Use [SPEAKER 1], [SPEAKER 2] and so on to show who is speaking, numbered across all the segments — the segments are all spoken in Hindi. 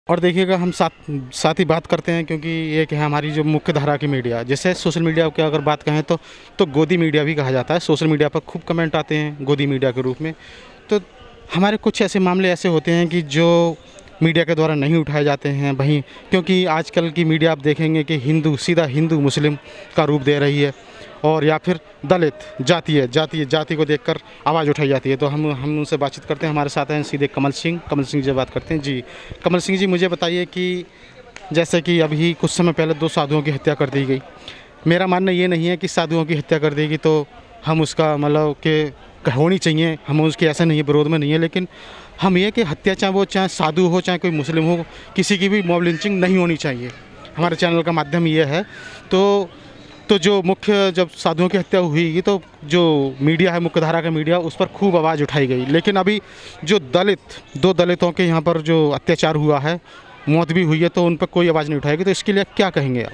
[SPEAKER 1] और देखिएगा हम साथ साथ ही बात करते हैं, क्योंकि ये क्या है हमारी जो मुख्य धारा की मीडिया, जैसे सोशल मीडिया की अगर बात कहें तो गोदी मीडिया भी कहा जाता है। सोशल मीडिया पर खूब कमेंट आते हैं गोदी मीडिया के रूप में। तो हमारे कुछ ऐसे मामले ऐसे होते हैं कि जो मीडिया के द्वारा नहीं उठाए जाते हैं वहीं, क्योंकि आजकल की मीडिया आप देखेंगे कि सीधा हिंदू मुस्लिम का रूप दे रही है, और या फिर दलित जाति को देखकर आवाज़ उठाई जाती है। तो हम उनसे बातचीत करते हैं। हमारे साथ हैं सीधे कमल सिंह जी बात करते हैं। जी कमल सिंह जी, मुझे बताइए कि जैसे कि अभी कुछ समय पहले 2 साधुओं की हत्या कर दी गई। मेरा मानना ये नहीं है कि साधुओं की हत्या कर देगी तो हम उसका मतलब कि होनी चाहिए, हम उसके ऐसा नहीं है, विरोध में नहीं है, लेकिन हम ये कि हत्या चाहे साधु हो चाहे कोई मुस्लिम हो, किसी की भी मॉब लिंचिंग नहीं होनी चाहिए। हमारे चैनल का माध्यम ये है। तो जो मुख्य जब साधुओं की हत्या हुई तो जो मीडिया है, मुख्य धारा का मीडिया, उस पर खूब आवाज़ उठाई गई। लेकिन अभी जो 2 दलितों के यहाँ पर जो अत्याचार हुआ है, मौत भी हुई है, तो उन पर कोई आवाज़ नहीं उठाएगी। तो इसके लिए क्या कहेंगे आप?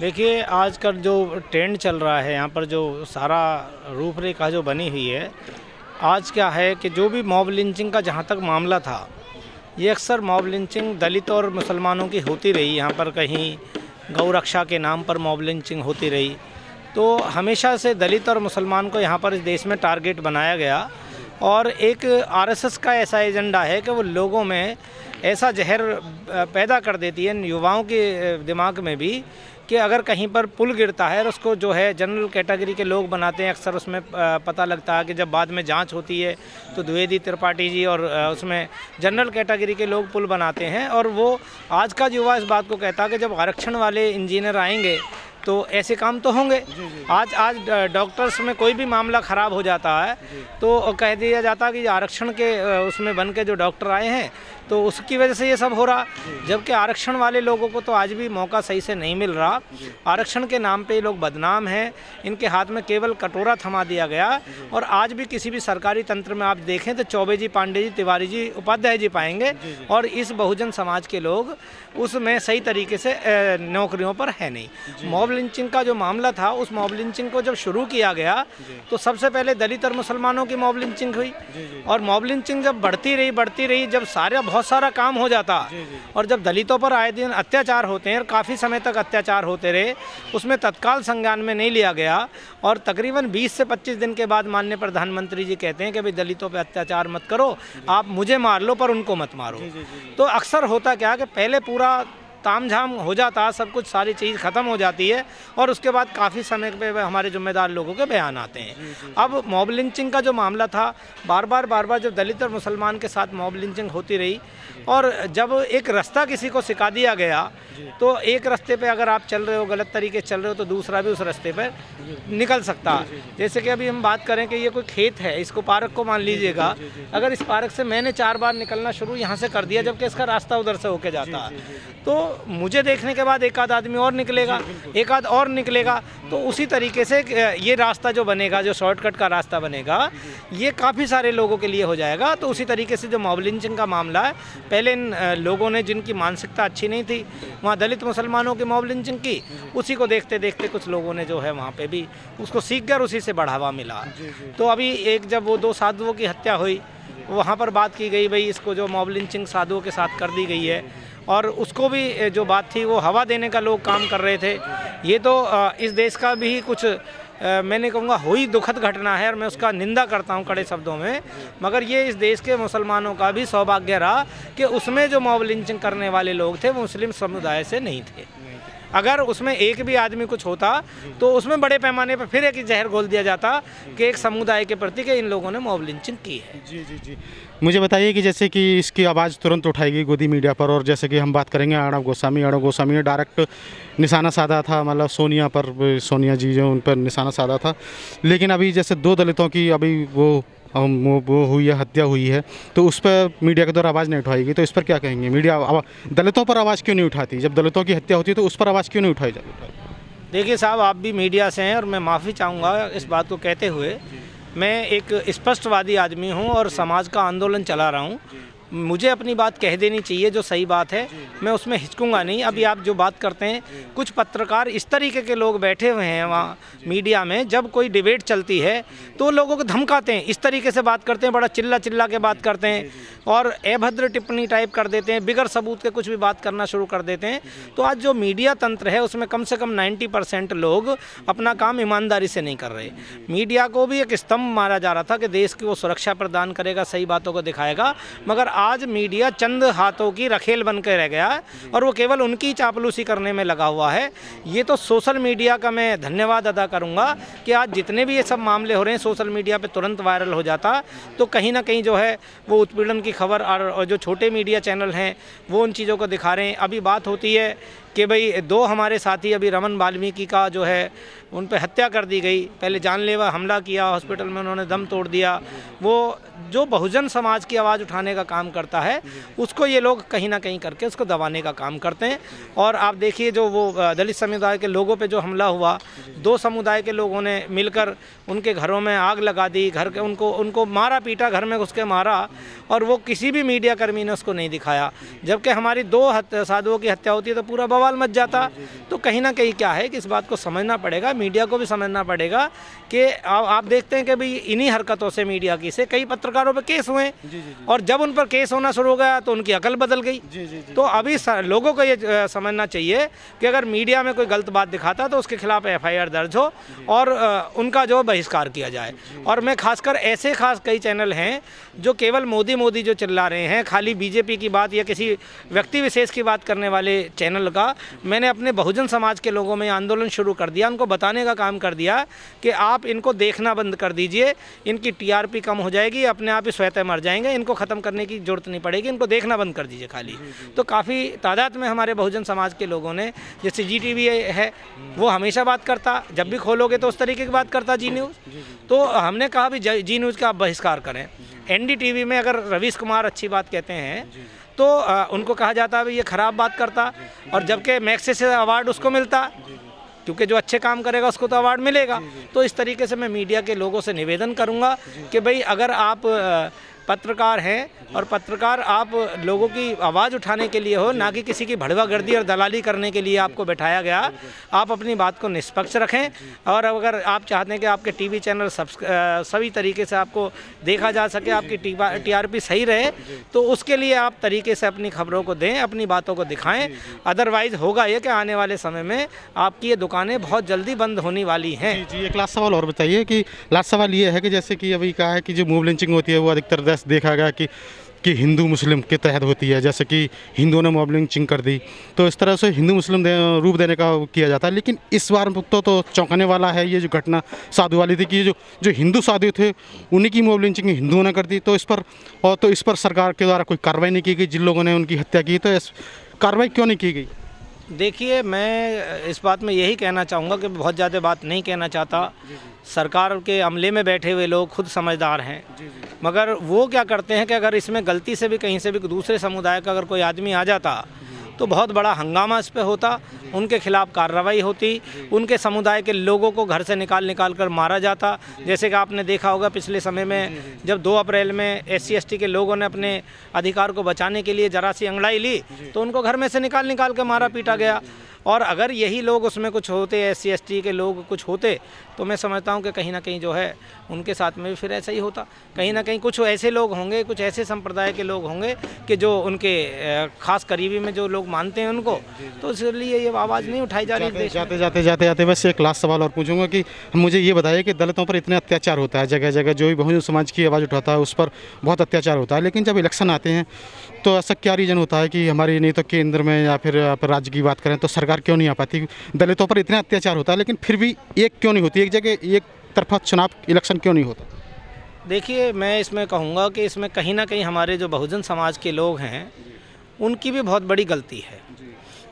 [SPEAKER 2] देखिए, आजकल जो ट्रेंड चल रहा है यहाँ पर, जो सारा रूपरेखा जो बनी हुई है, आज क्या है कि जो भी मॉब लिंचिंग का जहाँ तक मामला था, ये अक्सर मॉब लिंचिंग दलित और मुसलमानों की होती रही। यहाँ पर कहीं गौ रक्षा के नाम पर मॉब लिंचिंग होती रही। तो हमेशा से दलित और मुसलमान को यहाँ पर इस देश में टारगेट बनाया गया, और एक आरएसएस का ऐसा एजेंडा है कि वो लोगों में ऐसा जहर पैदा कर देती है, युवाओं के दिमाग में भी, कि अगर कहीं पर पुल गिरता है और उसको जो है जनरल कैटेगरी के लोग बनाते हैं। अक्सर उसमें पता लगता है कि जब बाद में जांच होती है तो द्विवेदी त्रिपाठी जी और उसमें जनरल कैटेगरी के लोग पुल बनाते हैं। और वो आज का युवा इस बात को कहता है कि जब आरक्षण वाले इंजीनियर आएंगे तो ऐसे काम तो होंगे। आज डॉक्टर्स में कोई भी मामला ख़राब हो जाता है तो कह दिया जाता है कि आरक्षण के उसमें बन के जो डॉक्टर आए हैं तो उसकी वजह से ये सब हो रहा। जबकि आरक्षण वाले लोगों को तो आज भी मौका सही से नहीं मिल रहा। आरक्षण के नाम पे ये लोग बदनाम हैं। इनके हाथ में केवल कटोरा थमा दिया गया। और आज भी किसी भी सरकारी तंत्र में आप देखें तो चौबे जी, पांडे जी, तिवारी जी, उपाध्याय जी पाएंगे, और इस बहुजन समाज के लोग उसमें सही तरीके से नौकरियों पर है नहीं। मॉब लिंचिंग का जो मामला था, उस मॉब लिंचिंग को जब शुरू किया गया तो सबसे पहले दलित और मुसलमानों की मॉब लिंचिंग हुई। और मॉब लिंचिंग जब बढ़ती रही, जब बहुत सारा काम हो जाता, और जब दलितों पर आए दिन अत्याचार होते हैं और काफ़ी समय तक अत्याचार होते रहे, उसमें तत्काल संज्ञान में नहीं लिया गया। और तकरीबन 20 से 25 दिन के बाद माननीय प्रधानमंत्री जी कहते हैं कि भाई दलितों पे अत्याचार मत करो, आप मुझे मार लो पर उनको मत मारो। तो अक्सर होता क्या कि पहले पूरा तामझाम हो जाता, सब कुछ सारी चीज़ ख़त्म हो जाती है, और उसके बाद काफ़ी समय पे हमारे जिम्मेदार लोगों के बयान आते हैं। अब मॉब लिंचिंग का जो मामला था, बार बार जब दलित और मुसलमान के साथ मॉब लिंचिंग होती रही, और जब एक रास्ता किसी को सिखा दिया गया तो एक रास्ते पे अगर आप चल रहे हो, गलत तरीके से चल रहे हो, तो दूसरा भी उस रास्ते पर निकल सकता है। जैसे कि अभी हम बात करें कि ये कोई खेत है, इसको पार्क को मान लीजिएगा, अगर इस पार्क से मैंने 4 बार निकलना शुरू यहाँ से कर दिया, जबकि इसका रास्ता उधर से होके जाता है, तो मुझे देखने के बाद एक आध आदमी और निकलेगा, एक आध और निकलेगा। तो उसी तरीके से ये रास्ता जो बनेगा, जो शॉर्टकट का रास्ता बनेगा, ये काफ़ी सारे लोगों के लिए हो जाएगा। तो उसी तरीके से जो मॉब लिंचिंग का मामला है, पहले इन लोगों ने, जिनकी मानसिकता अच्छी नहीं थी, वहाँ दलित मुसलमानों की मॉब लिंचिंग की, उसी को देखते देखते कुछ लोगों ने जो है वहाँ पे भी उसको सीख कर उसी से बढ़ावा मिला। तो अभी जब वो 2 साधुओं की हत्या हुई, वहाँ पर बात की गई, भाई इसको जो मॉब लिंचिंग साधुओं के साथ कर दी गई है, और उसको भी जो बात थी वो हवा देने का लोग काम कर रहे थे। ये तो इस देश का भी कुछ मैंने कहूँगा हुई दुखद घटना है, और मैं उसका निंदा करता हूँ कड़े शब्दों में। मगर ये इस देश के मुसलमानों का भी सौभाग्य रहा कि उसमें जो मॉब लिंचिंग करने वाले लोग थे वो मुस्लिम समुदाय से नहीं थे। अगर उसमें एक भी आदमी कुछ होता तो उसमें बड़े पैमाने पर फिर एक जहर घोल दिया जाता कि एक समुदाय के प्रति कि इन लोगों ने मॉब लिंचिंग की है।
[SPEAKER 1] जी। मुझे बताइए कि जैसे कि इसकी आवाज़ तुरंत उठाई गई गोदी मीडिया पर, और जैसे कि हम बात करेंगे अर्णव गोस्वामी ने डायरेक्ट निशाना साधा था, मतलब सोनिया जी जो उन पर निशाना साधा था। लेकिन अभी जैसे 2 दलितों की अभी वो हुई है, हत्या हुई है, तो उस पर मीडिया के द्वारा आवाज़ नहीं उठाई गई। तो इस पर क्या कहेंगे? मीडिया दलितों पर आवाज़ क्यों नहीं उठाती? जब दलितों की हत्या होती है तो उस पर आवाज़ क्यों नहीं उठाई जाती?
[SPEAKER 2] देखिए साहब, आप भी मीडिया से हैं, और मैं माफ़ी चाहूँगा इस बात को कहते हुए। मैं एक स्पष्टवादी आदमी हूँ और समाज का आंदोलन चला रहा हूँ। मुझे अपनी बात कह देनी चाहिए, जो सही बात है, मैं उसमें हिचकूंगा नहीं। अभी आप जो बात करते हैं, कुछ पत्रकार इस तरीके के लोग बैठे हुए हैं वहाँ मीडिया में, जब कोई डिबेट चलती है तो लोगों को धमकाते हैं, इस तरीके से बात करते हैं, बड़ा चिल्ला के बात करते हैं, और अभद्र टिप्पणी टाइप कर देते हैं, बिगर सबूत के कुछ भी बात करना शुरू कर देते हैं। तो आज जो मीडिया तंत्र है उसमें कम से कम 90% लोग अपना काम ईमानदारी से नहीं कर रहे। मीडिया को भी एक स्तंभ मारा जा रहा था कि देश की वो सुरक्षा प्रदान करेगा, सही बातों को दिखाएगा, मगर आज मीडिया चंद हाथों की रखेल बन के रह गया है और वो केवल उनकी चापलूसी करने में लगा हुआ है। ये तो सोशल मीडिया का मैं धन्यवाद अदा करूंगा कि आज जितने भी ये सब मामले हो रहे हैं सोशल मीडिया पे तुरंत वायरल हो जाता, तो कहीं ना कहीं जो है वो उत्पीड़न की खबर और जो छोटे मीडिया चैनल हैं वो उन चीज़ों को दिखा रहे हैं। अभी बात होती है कि भाई 2 हमारे साथी अभी रमन वाल्मीकि का जो है उन पर हत्या कर दी गई, पहले जानलेवा हमला किया, हॉस्पिटल में उन्होंने दम तोड़ दिया। वो जो बहुजन समाज की आवाज़ उठाने का काम करता है उसको ये लोग कहीं ना कहीं करके उसको दबाने का काम करते हैं। और आप देखिए जो वो दलित समुदाय के लोगों पे जो हमला हुआ, 2 समुदाय के लोगों ने मिलकर उनके घरों में आग लगा दी, घर के उनको मारा पीटा, घर में घुस के मारा, और वो किसी भी मीडिया कर्मी ने उसको नहीं दिखाया। जबकि हमारी 2 साधुओं की हत्या होती है तो पूरा बवाल मच जाता। तो कहीं ना कहीं क्या है कि इस बात को समझना पड़ेगा, मीडिया को भी समझना पड़ेगा कि आप देखते हैं कि भाई इन्हीं हरकतों से मीडिया की से कई पत्रकारों पर केस हुए, और जब उन पर केस होना शुरू हो गया तो उनकी अकल बदल गई। तो अभी लोगों को ये समझना चाहिए कि अगर मीडिया में कोई गलत बात दिखाता तो उसके खिलाफ FIR दर्ज हो और उनका जो बहिष्कार किया जाए। और मैं खासकर ऐसे कई चैनल हैं जो केवल मोदी मोदी जो चिल्ला रहे हैं, खाली बीजेपी की बात या किसी व्यक्ति विशेष की बात करने वाले चैनल का मैंने अपने बहुजन समाज के लोगों में आंदोलन शुरू कर दिया, उनको बताने का काम कर दिया कि आप इनको देखना बंद कर दीजिए, इनकी TRP कम हो जाएगी, अपने आप ही स्वतः मर जाएंगे, इनको ख़त्म करने की जरूरत नहीं पड़ेगी, इनको देखना बंद कर दीजिए खाली। तो काफ़ी तादाद में हमारे बहुजन समाज के लोगों ने, जैसे GTV है वो हमेशा बात करता, जब भी खोलोगे तो उस तरीके की बात करता जी न्यूज़, तो हमने कहा भी जी न्यूज़ का आप बहिष्कार करें। NDTV में अगर रवीश कुमार अच्छी बात कहते हैं तो उनको कहा जाता है ये ख़राब बात करता, और जबकि मैग्सेसे अवार्ड उसको मिलता, क्योंकि जो अच्छे काम करेगा उसको तो अवार्ड मिलेगा। तो इस तरीके से मैं मीडिया के लोगों से निवेदन करूंगा कि भाई अगर आप पत्रकार हैं और पत्रकार आप लोगों की आवाज़ उठाने के लिए हो, ना कि किसी की भड़वागर्दी और दलाली करने के लिए आपको बैठाया गया, आप अपनी बात को निष्पक्ष रखें। और अगर आप चाहते हैं कि आपके TV चैनल सभी तरीके से आपको देखा जा सके, आपकी TRP सही रहे, तो उसके लिए आप तरीके से अपनी खबरों को दें, अपनी बातों को दिखाएं। अदरवाइज़ होगा ये कि आने वाले समय में आपकी ये दुकानें बहुत जल्दी बंद होने वाली हैं।
[SPEAKER 1] जी, एक लास्ट सवाल और बताइए कि लास्ट सवाल ये है कि जैसे कि अभी कहा है कि जो मॉब लिंचिंग होती है वो अधिकतर देखा गया कि हिंदू मुस्लिम के तहत होती है, जैसे कि हिंदुओं ने मॉब लिंचिंग कर दी, तो इस तरह से हिंदू मुस्लिम रूप देने का किया जाता है। लेकिन इस बार तो चौंकाने वाला है ये जो घटना साधु वाली थी कि जो हिंदू साधु थे उन्हीं की मॉब लिंचिंग हिंदुओं ने कर दी। तो इस पर सरकार के द्वारा कोई कार्रवाई नहीं की गई, जिन लोगों ने उनकी हत्या की, तो इस कार्रवाई क्यों नहीं की गई?
[SPEAKER 2] देखिए, मैं इस बात में यही कहना चाहूँगा कि बहुत ज़्यादा बात नहीं कहना चाहता। सरकार के अमले में बैठे हुए लोग खुद समझदार हैं, मगर वो क्या करते हैं कि अगर इसमें गलती से भी कहीं से भी दूसरे समुदाय का अगर कोई आदमी आ जाता तो बहुत बड़ा हंगामा इस पे होता, उनके खिलाफ कार्रवाई होती, उनके समुदाय के लोगों को घर से निकाल कर मारा जाता। जैसे कि आपने देखा होगा पिछले समय में जब 2 अप्रैल में SC/ST के लोगों ने अपने अधिकार को बचाने के लिए जरा सी अंगड़ाई ली तो उनको घर में से निकाल कर मारा पीटा गया। और अगर यही लोग उसमें कुछ होते, SC/ST के लोग कुछ होते, तो मैं समझता हूँ कि कहीं ना कहीं जो है उनके साथ में भी फिर ऐसा ही होता। कहीं ना कहीं कुछ ऐसे लोग होंगे, कुछ ऐसे संप्रदाय के लोग होंगे कि जो उनके खास करीबी में जो लोग मानते हैं उनको, तो इसलिए ये आवाज़ नहीं उठाई जा रही।
[SPEAKER 1] जाते वैसे एक लास्ट सवाल और पूछूंगा कि मुझे ये बताइए कि दलितों पर इतने अत्याचार होता है, जगह जगह जो भी बहुजन समाज की आवाज़ उठाता है उस पर बहुत अत्याचार होता है, लेकिन जब इलेक्शन आते हैं तो ऐसा क्या रीज़न होता है कि हमारी नहीं तो केंद्र में या फिर राज्य की बात करें तो सरकार क्यों नहीं आ पाती? दलितों पर इतना अत्याचार होता है लेकिन फिर भी एक क्यों नहीं होती, एक जगह एक तरफा चुनाव इलेक्शन क्यों नहीं होता?
[SPEAKER 2] देखिए, मैं इसमें कहूँगा कि इसमें कहीं ना कहीं हमारे जो बहुजन समाज के लोग हैं उनकी भी बहुत बड़ी गलती है।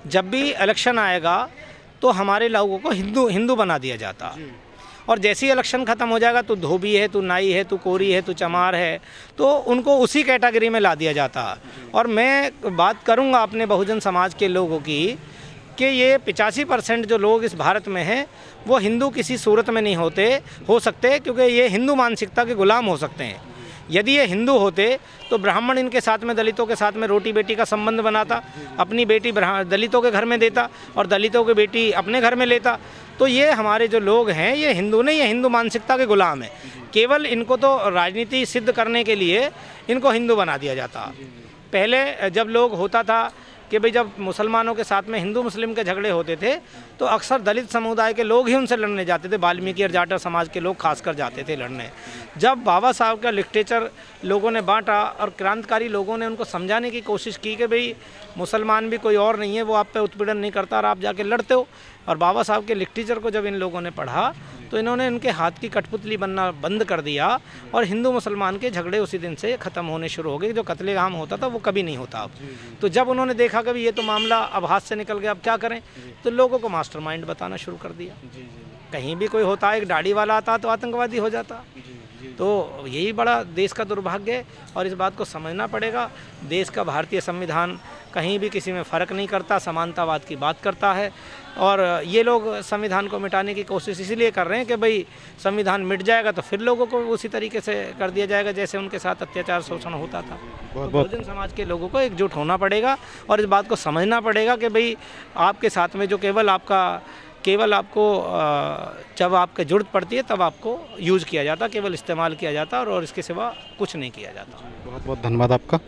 [SPEAKER 2] जब भी इलेक्शन आएगा तो हमारे लोगों को हिंदू बना दिया जाता, और जैसे ही इलेक्शन ख़त्म हो जाएगा तो धोबी है, तू नाई है, तू कोरी है, तू चमार है, तो उनको उसी कैटेगरी में ला दिया जाता। और मैं बात करूँगा अपने बहुजन समाज के लोगों की कि ये 85% जो लोग इस भारत में हैं वो हिंदू किसी सूरत में नहीं हो सकते, क्योंकि ये हिंदू मानसिकता के गुलाम हो सकते हैं। यदि ये हिंदू होते तो ब्राह्मण इनके साथ में, दलितों के साथ में रोटी बेटी का संबंध बनाता, अपनी बेटी दलितों के घर में देता और दलितों की बेटी अपने घर में लेता। तो ये हमारे जो लोग हैं ये हिंदू नहीं, ये हिंदू मानसिकता के गुलाम है। केवल इनको तो राजनीति सिद्ध करने के लिए इनको हिंदू बना दिया जाता। पहले जब लोग होता था कि भाई जब मुसलमानों के साथ में हिंदू मुस्लिम के झगड़े होते थे तो अक्सर दलित समुदाय के लोग ही उनसे लड़ने जाते थे, वाल्मीकि और जाट समाज के लोग खासकर जाते थे लड़ने। जब बाबा साहब का लिटरेचर लोगों ने बांटा और क्रांतिकारी लोगों ने उनको समझाने की कोशिश की कि भाई मुसलमान भी कोई और नहीं है, वो आप पे उत्पीड़न नहीं करता और आप जाके लड़ते हो, और बाबा साहब के लिटरेचर को जब इन लोगों ने पढ़ा तो इन्होंने इनके हाथ की कठपुतली बनना बंद कर दिया और हिंदू मुसलमान के झगड़े उसी दिन से ख़त्म होने शुरू हो गए। जो कत्लेआम होता था वो कभी नहीं होता अब। तो जब उन्होंने देखा कि ये तो मामला अब हाथ से निकल गया, अब क्या करें, तो लोगों को मास्टरमाइंड बताना शुरू कर दिया। कहीं भी कोई होता, एक दाढ़ी वाला आता तो आतंकवादी हो जाता। तो यही बड़ा देश का दुर्भाग्य है और इस बात को समझना पड़ेगा। देश का भारतीय संविधान कहीं भी किसी में फ़र्क नहीं करता, समानतावाद की बात करता है और ये लोग संविधान को मिटाने की कोशिश इसीलिए कर रहे हैं कि भाई संविधान मिट जाएगा तो फिर लोगों को उसी तरीके से कर दिया जाएगा जैसे उनके साथ अत्याचार शोषण होता था। तो बहुजन समाज के लोगों को एकजुट होना पड़ेगा और इस बात को समझना पड़ेगा कि भाई आपके साथ में जो केवल आपको जब आपके ज़रूरत पड़ती है तब आपको यूज़ किया जाता, केवल इस्तेमाल किया जाता और इसके सिवा कुछ नहीं किया जाता।
[SPEAKER 1] बहुत बहुत धन्यवाद आपका।